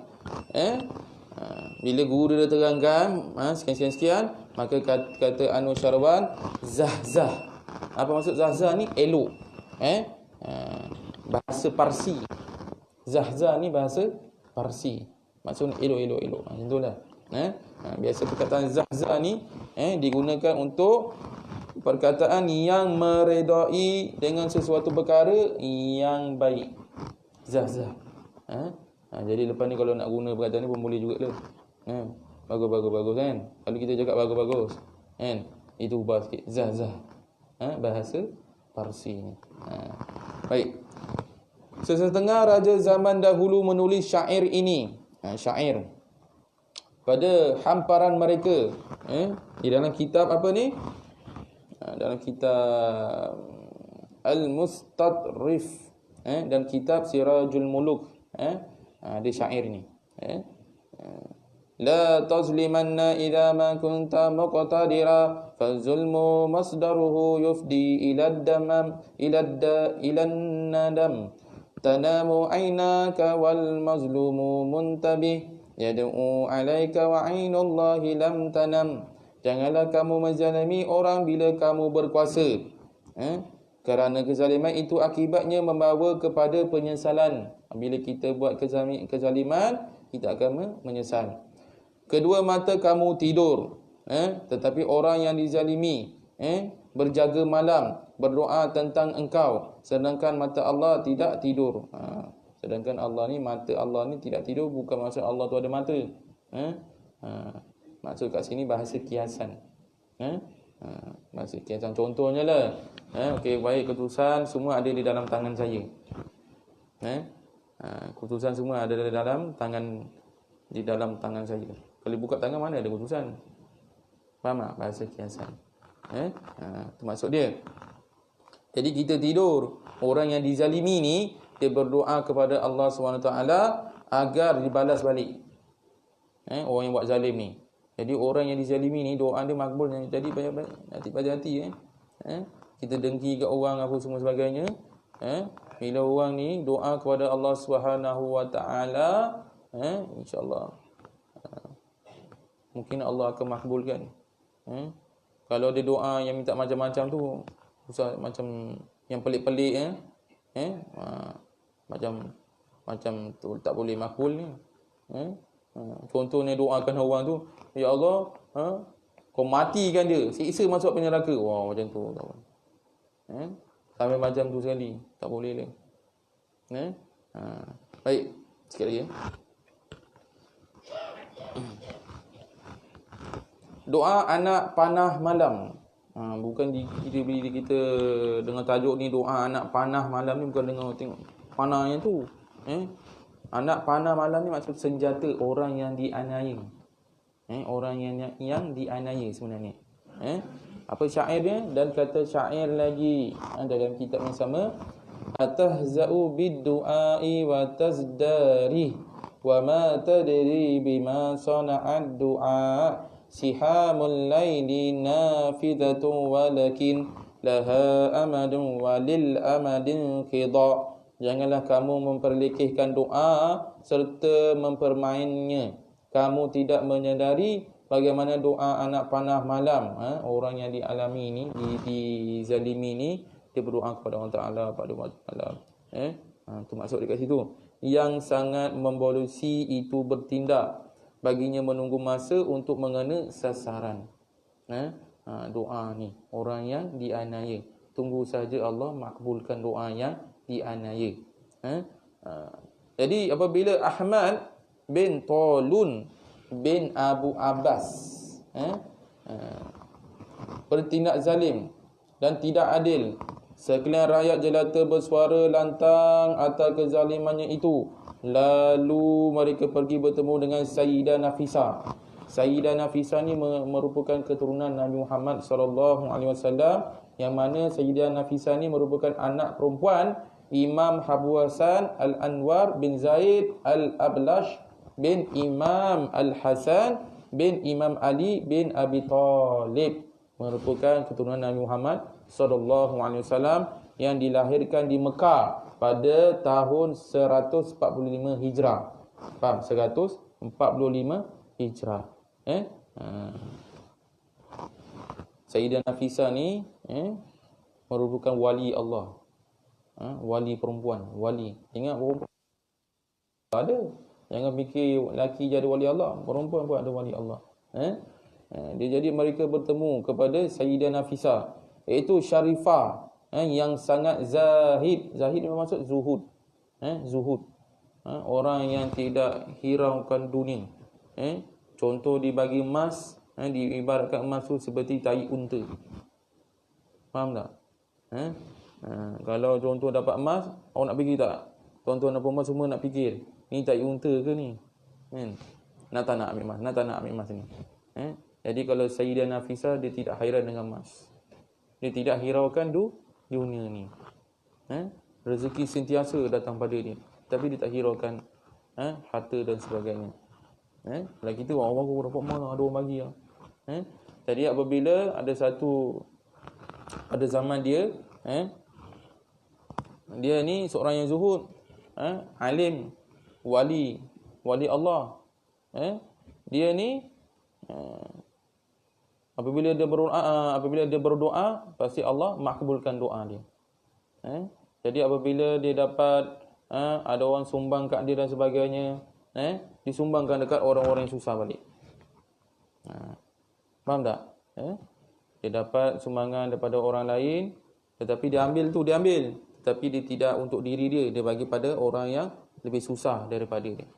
bila guru dia terangkan sekian-sekian, maka kata Anushirwan, zah. Apa maksud zah ni? Elok. Bahasa Parsi. Zah ni bahasa Parsi. Maksudnya elok. Macam itulah. Biasa perkataan zah ni digunakan untuk perkataan yang meredai dengan sesuatu perkara yang baik. Zah. Jadi lepas ni kalau nak guna perkataan ni pun boleh juga lah. Bagus kan. Kalau kita cakap bagus kan, itu ubah sikit. Zah. Bahasa Parsi ni. Baik. Sesetengah raja zaman dahulu menulis syair ini. Syair pada hamparan mereka. Di dalam kitab apa ni? Dalam kitab Al-Mustadrif, dan kitab Sirajul Muluk. Ada syair ni. La tazlimanna idza ma kunta muqtadira fazulmu masdaruhu yufdi ila ad-damam ila an-nadam tanamu aynaka wal mazlumu muntabih yad'u alaika wa aynullahi lam tanam. Janganlah kamu menzalimi orang bila kamu berkuasa, kerana kezaliman itu akibatnya membawa kepada penyesalan. Bila kita buat kezaliman, kita akan menyesal. Kedua mata kamu tidur, tetapi orang yang dizalimi berjaga malam, berdoa tentang engkau, sedangkan mata Allah tidak tidur. Sedangkan Allah ni, mata Allah ni tidak tidur, bukan maksud Allah tu ada mata. Maksud kat sini bahasa kiasan. Bahasa kiasan. Contohnya lah, okey, baik, keputusan semua ada di dalam tangan saya. Keputusan semua ada di dalam tangan saya. Kalau buka tangan, mana ada keputusan? Faham tak? Bahasa kiasan. Itu maksud dia. Jadi kita tidur, orang yang dizalimi ni, dia berdoa kepada Allah SWT agar dibalas balik. Orang yang buat zalim ni. Jadi orang yang dizalimi ni, doa dia makbul. Jadi hati-hati. Kita dengki kat orang apa semua sebagainya. Bila orang ni doa kepada Allah SWT, insya-Allah mungkin Allah akan makbulkan. Kalau dia doa yang minta macam-macam tu, macam yang pelik-pelik, macam tu tak boleh makbul ni. Contohnya doakan orang tu, ya Allah, kau matikan dia, siksa masuk neraka. Wah, macam tu tak boleh. Sampai macam tu sekali, tak boleh lagi. Baik, sikit lagi. Doa anak panah malam. Bukan kita dengan tajuk ni, doa anak panah malam ni bukan dengan tengok panahnya tu. Anak panah malam ni maksud senjata orang yang dianiaya. Orang yang dianiaya sebenarnya. Apa syair dia? Dan kata syair lagi dalam kitab yang sama, atahza'u bid-du'ai wa tazdari wa ma tadri bima sana'ad du'a sihamul laili nafidatun walakin laha amadun walil amadin qida. Janganlah kamu memperlekehkan doa serta mempermainnya. Kamu tidak menyadari bagaimana doa anak panah malam. Orang yang dialami ni, dizalimi ni, dia berdoa kepada Allah Ta'ala pada waktu malam. Itu maksud dekat situ. Yang sangat membolusi itu bertindak. Baginya menunggu masa untuk mengena sasaran. Doa ni, orang yang dianiaya. Tunggu saja Allah makbulkan doa yang dianiaya. Jadi apabila Ahmad bin Talun bin Abu Abbas bertindak zalim dan tidak adil, sekalian rakyat jelata bersuara lantang atas kezalimannya itu, lalu mereka pergi bertemu dengan Sayyidah Nafisah. Sayyidah Nafisah ni merupakan keturunan Nabi Muhammad SAW, yang mana Sayyidah Nafisah ni merupakan anak perempuan Imam Abu Hasan Al-Anwar bin Zaid Al-Ablash bin Imam Al-Hasan bin Imam Ali bin Abi Talib, merupakan keturunan Nabi Muhammad SAW yang dilahirkan di Mekah pada tahun 145 Hijrah. Faham? 145 Hijrah. Sayyidah Nafisah ni merupakan wali Allah. Wali perempuan, wali. Ingat perempuan ada. Jangan fikir lelaki jadi wali Allah, perempuan pun ada wali Allah. Dia jadi mereka bertemu kepada Sayyidah Nafisah, iaitu Syarifah, yang sangat zahid. Zahid bermaksud zuhud. Zuhud. Orang yang tidak hiraukan dunia. Contoh dibagi emas, diibaratkan emas tu seperti tai unta. Faham tak? Kalau contoh dapat emas, awak nak fikir tak? Tuan-tuan dan puan semua nak fikir, ni tai unta ke ni? Nak tak nak ambil emas? Nak tak nak ambil emas ni? Jadi kalau Sayyidah Nafisah, dia tidak hairan dengan emas. Dia tidak hiraukan dunia ni. Rezeki sentiasa datang pada dia, tapi dia tak hiraukan harta dan sebagainya. Kalau kita orang baru dapat emas, ada orang bagi lah. Jadi apabila ada zaman dia, dia ni seorang yang zuhud, alim, wali Allah. Dia ni apabila dia berdoa, pasti Allah makbulkan doa dia. Jadi apabila dia dapat ada orang sumbang kat dia dan sebagainya, disumbangkan dekat orang-orang yang susah balik. Faham tak? Dia dapat sumbangan daripada orang lain, tetapi dia ambil, tetapi dia tidak untuk diri dia, dia bagi pada orang yang lebih susah daripada dia.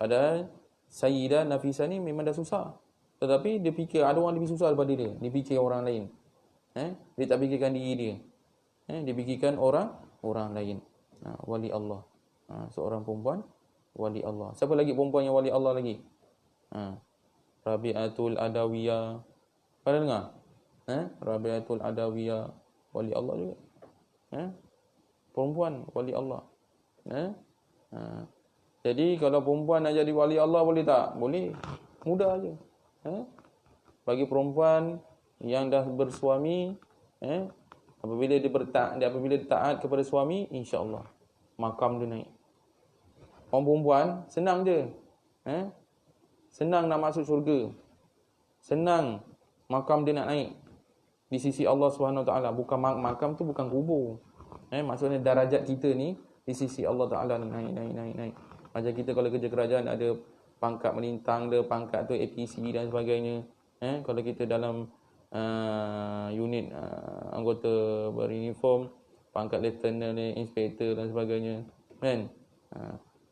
Padahal Sayyidah Nafisah ni memang dah susah, tetapi dia fikir ada orang lebih susah daripada dia. Dia fikir orang lain. Dia tak fikirkan diri dia. Dia fikirkan orang lain. Wali Allah. Seorang perempuan wali Allah. Siapa lagi perempuan yang wali Allah lagi? Rabi'atul Adawiyah. Pada dengar? Rabi'atul Adawiyah wali Allah juga. Perempuan wali Allah. Jadi kalau perempuan nak jadi wali Allah boleh tak? Boleh. Mudah aje. Bagi perempuan yang dah bersuami, apabila dia taat kepada suami, insya-Allah makam dia naik. Orang perempuan senang je. Senang nak masuk syurga. Senang makam dia nak naik di sisi Allah Subhanahu Wa Taala. Bukan makam tu bukan kubur. Maksudnya darajat kita ni di sisi Allah Taala ni naik. Macam kita kalau kerja kerajaan ada pangkat melintang dia, pangkat tu APC dan sebagainya. Kalau kita dalam unit anggota beruniform, pangkat lieutenant, inspektor dan sebagainya, kan?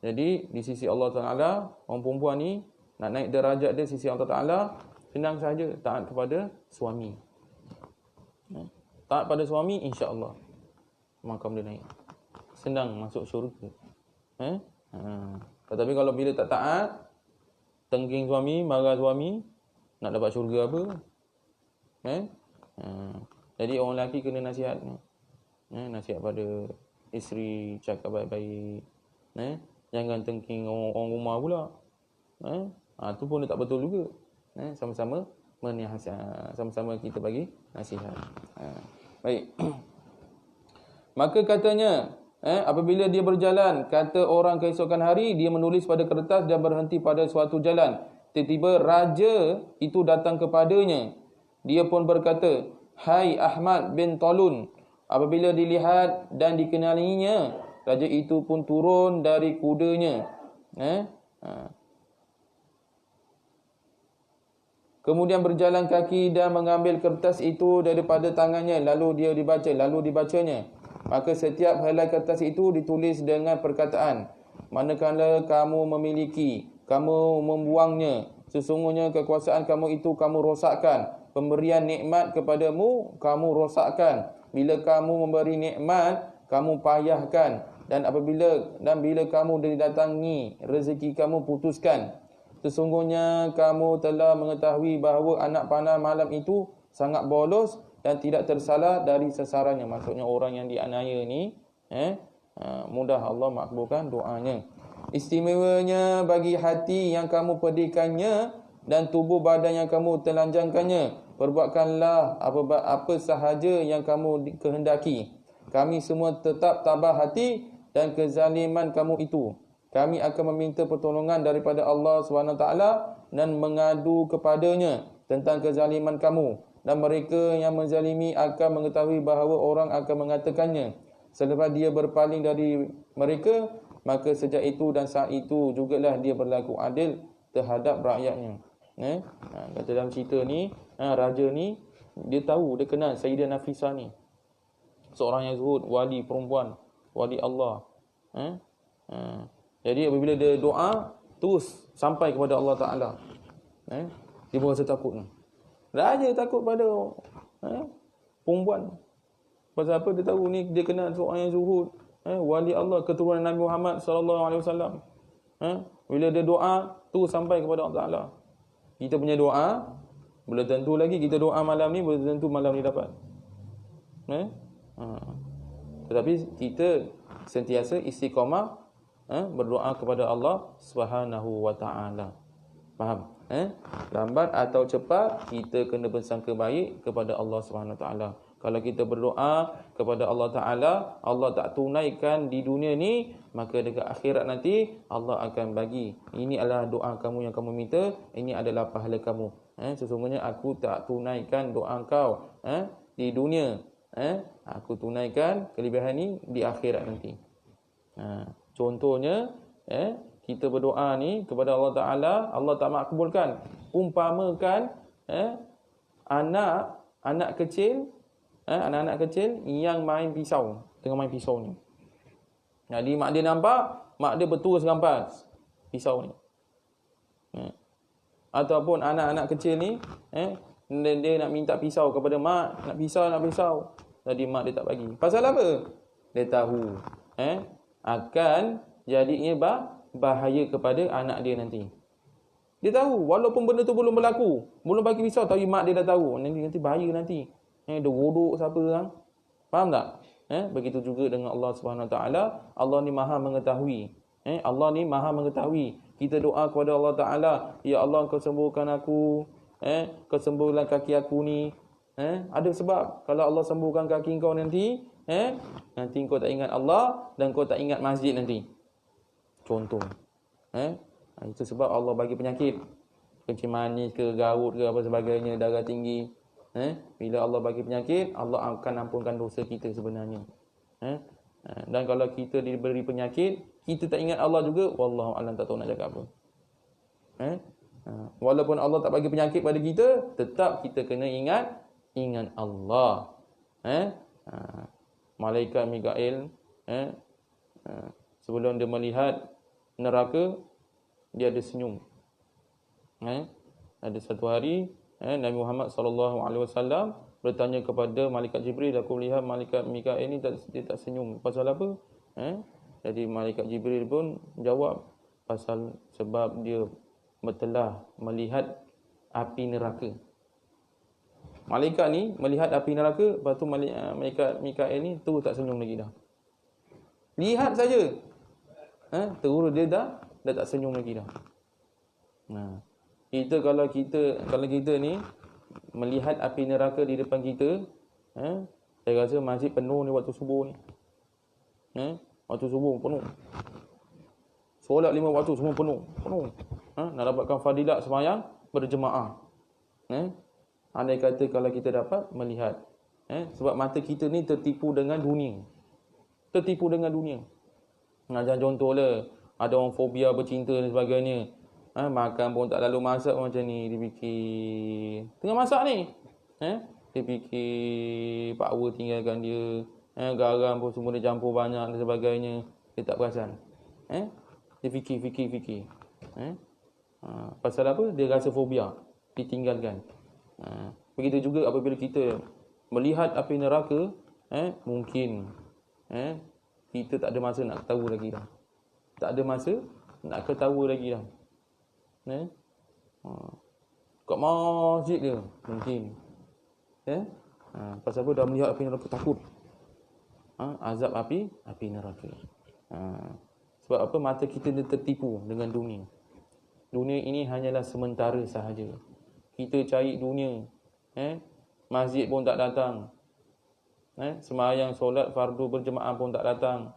Jadi di sisi Allah Taala, orang perempuan ni nak naik darajat dia sisi Allah Taala senang saja, taat kepada suami. Taat pada suami, insya-Allah makam dia naik. Senang masuk syurga. Tetapi kalau bila tak taat, tengking suami, marah suami, nak dapat syurga apa? Jadi orang lelaki kena nasihat. Nasihat pada isteri, cakap baik-baik. Jangan tengking orang rumah pula. Tu pun tak betul juga. Sama-sama menasihat, sama-sama kita bagi nasihat. Baik. Maka katanya, apabila dia berjalan, kata orang keesokan hari, dia menulis pada kertas dan berhenti pada suatu jalan. Tiba-tiba raja itu datang kepadanya. Dia pun berkata, "Hai Ahmad bin Talun." Apabila dilihat dan dikenalinya, raja itu pun turun dari kudanya. Kemudian berjalan kaki dan mengambil kertas itu daripada tangannya. Lalu dibacanya. Maka setiap helai kertas itu ditulis dengan perkataan, "Manakala kamu memiliki, kamu membuangnya. Sesungguhnya kekuasaan kamu itu kamu rosakkan. Pemberian nikmat kepadamu, kamu rosakkan. Bila kamu memberi nikmat, kamu payahkan. Dan bila kamu didatangi, rezeki kamu putuskan. Sesungguhnya kamu telah mengetahui bahawa anak panah malam itu sangat bolos dan tidak tersalah dari sasarannya." Maksudnya orang yang dianiaya ni, mudah Allah makbulkan doanya. "Istimewanya bagi hati yang kamu pedihkannya dan tubuh badan yang kamu telanjangkannya. Perbuatkanlah apa sahaja yang kamu kehendaki. Kami semua tetap tabah hati dan kezaliman kamu itu. Kami akan meminta pertolongan daripada Allah SWT dan mengadu kepadanya tentang kezaliman kamu. Dan mereka yang menzalimi akan mengetahui bahawa orang akan mengatakannya. Selepas dia berpaling dari mereka, maka sejak itu dan saat itu jugalah dia berlaku adil terhadap rakyatnya." Kata dalam cerita ni, raja ni dia tahu, dia kenal Sayyidah Nafisah ni, seorang yang zuhud, wali perempuan, wali Allah. Jadi apabila dia doa, terus sampai kepada Allah Ta'ala. Dia pun rasa takut. Raja takut pada perempuan. Pasal apa? Dia tahu ni dia kenal seorang yang zuhud, wali Allah, keturunan Nabi Muhammad SAW. Bila dia doa, terus sampai kepada Allah Ta'ala. Kita punya doa, belum tentu lagi kita doa malam ni, belum tentu malam ni dapat. Tetapi kita sentiasa istiqamah berdoa kepada Allah Subhanahu Wa Taala. Faham? Lambat atau cepat kita kena bersangka baik kepada Allah Subhanahu Wa Taala. Kalau kita berdoa kepada Allah Ta'ala, Allah tak tunaikan di dunia ni, maka dekat akhirat nanti Allah akan bagi. Ini adalah doa kamu yang kamu minta, ini adalah pahala kamu. Sesungguhnya aku tak tunaikan doa kau di dunia. Aku tunaikan kelebihan ni di akhirat nanti. Contohnya, kita berdoa ni kepada Allah Ta'ala, Allah tak makbulkan. Umpamakan anak kecil, anak-anak kecil yang main pisau, tengah main pisau ni. Jadi mak dia nampak, mak dia betul serampas pisau ni. Ataupun anak-anak kecil ni, dia nak minta pisau kepada mak, nak pisau. Jadi mak dia tak bagi. Pasal apa? Dia tahu akan jadinya bahaya kepada anak dia nanti. Dia tahu walaupun benda tu belum berlaku, belum bagi pisau, tapi mak dia dah tahu nanti bahaya nanti. Dia godok siapa orang. Faham tak? Begitu juga dengan Allah Subhanahu Wa Taala. Allah ni Maha mengetahui. Allah ni Maha mengetahui. Kita doa kepada Allah Taala, ya Allah kau sembuhkan aku, kau sembuhkan kaki aku ni. Ada sebab. Kalau Allah sembuhkan kaki kau nanti, nanti kau tak ingat Allah dan kau tak ingat masjid nanti. Contoh. Itu sebab Allah bagi penyakit. Kencing manis ke, gaut ke, apa sebagainya, darah tinggi. Bila Allah bagi penyakit, Allah akan ampunkan dosa kita sebenarnya. Dan kalau kita diberi penyakit, kita tak ingat Allah juga, wallahu a'lam, tak tahu nak cakap apa. Walaupun Allah tak bagi penyakit pada kita, tetap kita kena ingat Allah. Malaikat Mikail, sebelum dia melihat neraka, dia ada senyum. Ada satu hari Nabi Muhammad SAW bertanya kepada malaikat Jibril, aku melihat malaikat Mikail ni dia tak senyum. Pasal apa? Jadi malaikat Jibril pun jawab, sebab dia telah melihat api neraka. Malaikat ni melihat api neraka, lepas tu malaikat Mikail ni terus tak senyum lagi dah. Lihat saja. Terus dia dah tak senyum lagi dah. Kalau kita ni melihat api neraka di depan kita, saya rasa masjid penuh ni waktu subuh ni. Waktu subuh penuh. Solat 5 waktu semua penuh. Nak dapatkan fadilat sembahyang berjemaah. Andai kata kalau kita dapat melihat. Sebab mata kita ni tertipu dengan dunia. Jangan contohlah, ada orang fobia bercinta dan sebagainya. Makan pun tak lalu masak macam ni. Dia fikir tengah masak ni, dia fikir power tinggalkan dia. Garam pun semua dia campur banyak dan sebagainya. Dia tak perasan. Dia fikir. Pasal apa? Dia rasa fobia, ditinggalkan. Begitu juga apabila kita melihat api neraka, mungkin kita tak ada masa nak ketawa lagi dah. Kat masjid dia mungkin. Pasal apa? Dah melihat api neraka, takut. Azab api neraka. Sebab apa? Mata kita dia tertipu dengan dunia. Dunia ini hanyalah sementara sahaja. Kita cari dunia, masjid pun tak datang, sembahyang solat fardu berjemaah pun tak datang.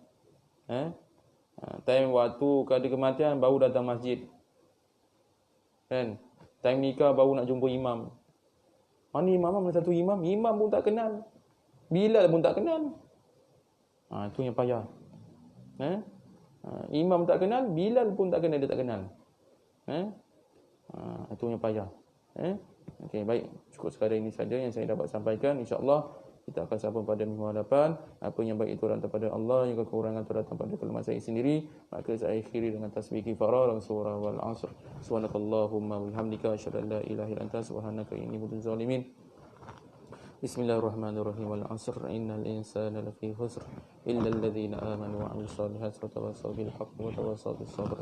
Time waktu ada kematian baru datang masjid. Time nikah baru nak jumpa imam. Mana mana satu imam pun tak kenal. Bilal pun tak kenal. Itu yang payah. Imam tak kenal, Bilal pun tak kenal, dia tak kenal. Itu yang payah. Okey, baik. Cukup sekadar ini saja yang saya dapat sampaikan. InsyaAllah kita akan sambung pada minggu hadapan. Apa yang baik itu datang daripada Allah, yang kekurangan itu datang pada kelemahan saya sendiri. Maka saya akhiri dengan tasbih kifarah dalam surah wal asr. Subhanakallahumma wa bihamdika asyhadu an la ilaha illa anta subhanaka inni kuntu zalimin. Bismillahirrahmanirrahim. Wal 'asr innal insana lafi khusr illa alladhina amanu wa 'amilus solihati wa tawassaw bil haqqi wa tawassaw bis sabr.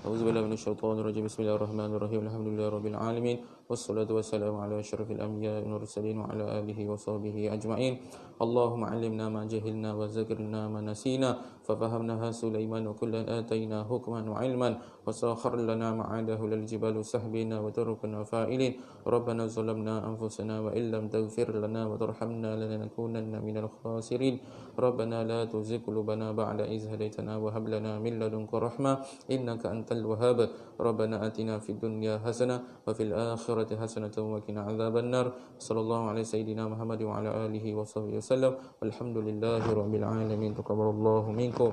A'udzubillahi minasyaitonir rajim. Bismillahirrahmanirrahim. Alhamdulillahirabbil alamin. Wassalatu wassalamu ala asyrafil anbiya'i wal mursalin wa ala alihi wa sahbihi ajma'in. Allahumma 'allimna ma jahilna wa zakkirna ma nasina fa fahamnaha Sulaiman wa kullan atayna hukman wa 'ilman wa sakhkhar lana ma'adahu lil jibali sahbina wa tarukna fa'ilin. Rabbana zalamna anfusana wa illam taghfir lana وترحمنا لنكونن من الخاسرين ربنا لا تزغ قلوبنا بعد إذ هديتنا وهب لنا من لدنك رحمة إنك أنت الوهاب ربنا آتنا في الدنيا حسنة وفي الآخرة حسنة وقنا عذاب النار صلى الله على سيدنا محمد وعلى آله وصحبه وسلم والحمد لله رب العالمين تقبل الله منكم.